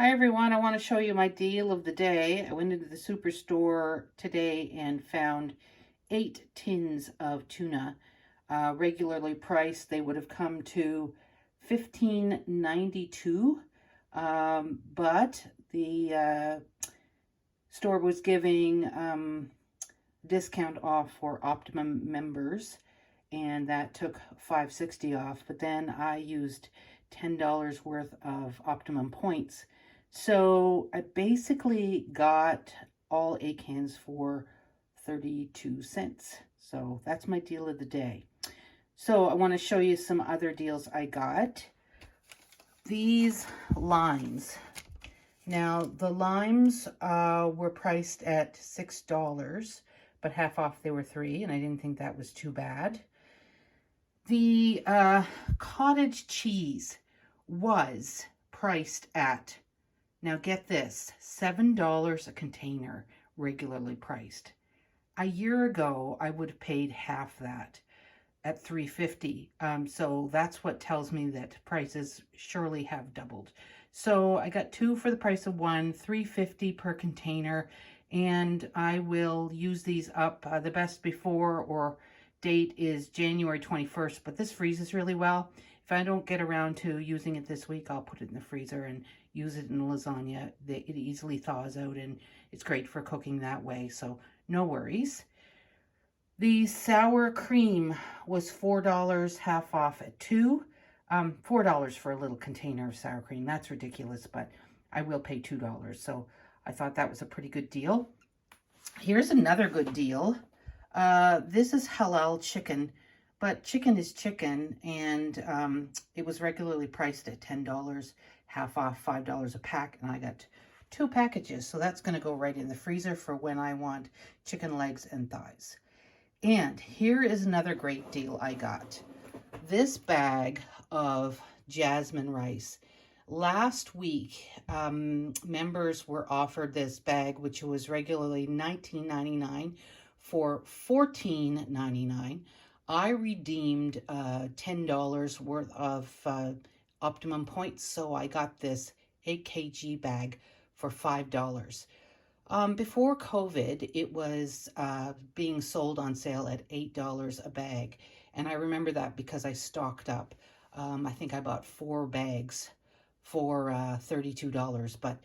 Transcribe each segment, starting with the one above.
Hi everyone, I want to show you my deal of the day. I went into the superstore today and found 8 tins of tuna. Regularly priced, they would have come to $15.92, but the store was giving discount off for Optimum members, and that took $5.60 off, but then I used $10 worth of Optimum points. So I basically got all 8 cans for 32 cents. So that's my deal of the day. So I want to show you some other deals I got. These limes. Now the limes were priced at $6, but half off they were $3, and I didn't think that was too bad. The cottage cheese was priced at, now get this, $7 a container, regularly priced. A year ago, I would have paid half that at $3.50. So that's what tells me that prices surely have doubled. So I got 2 for the price of 1, $3.50 per container, and I will use these up. The best before or date is January 21st, but this freezes really well. If I don't get around to using it this week, I'll put it in the freezer and use it in lasagna. It easily thaws out, and it's great for cooking that way, so no worries. The sour cream was $4, half off at 2. $4 for a little container of sour cream. That's ridiculous, but I will pay $2. So I thought that was a pretty good deal. Here's another good deal. This is halal chicken, but chicken is chicken, and it was regularly priced at $10, half off, $5 a pack, and I got 2 packages. So that's going to go right in the freezer for when I want chicken legs and thighs. And here is another great deal I got. This bag of jasmine rice. Last week, members were offered this bag, which was regularly $19.99 for $14.99. I redeemed $10 worth of Optimum points, so I got this 8 kg bag for $5. Before COVID, it was being sold on sale at $8 a bag. And I remember that because I stocked up. I think I bought 4 bags for $32. But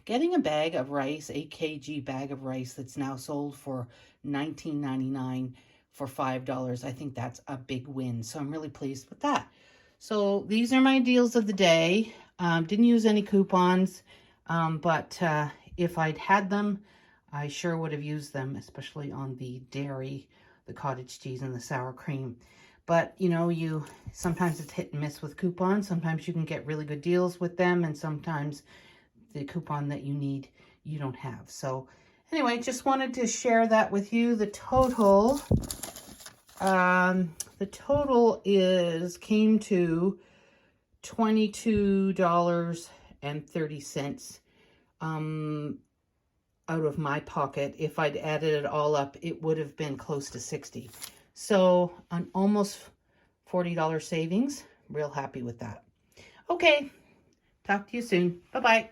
getting a bag of rice, 8 kg bag of rice that's now sold for $19.99 for $5, I think that's a big win. So I'm really pleased with that. So these are my deals of the day. Didn't use any coupons, but if I'd had them, I sure would have used them, especially on the dairy, the cottage cheese, and the sour cream. But, you know, sometimes it's hit and miss with coupons. Sometimes you can get really good deals with them, and sometimes the coupon that you need, you don't have. So anyway, just wanted to share that with you. The total came to $22.30 out of my pocket. If I'd added it all up, it would have been close to $60. So an almost $40 savings. Real happy with that. Okay, talk to you soon. Bye-bye.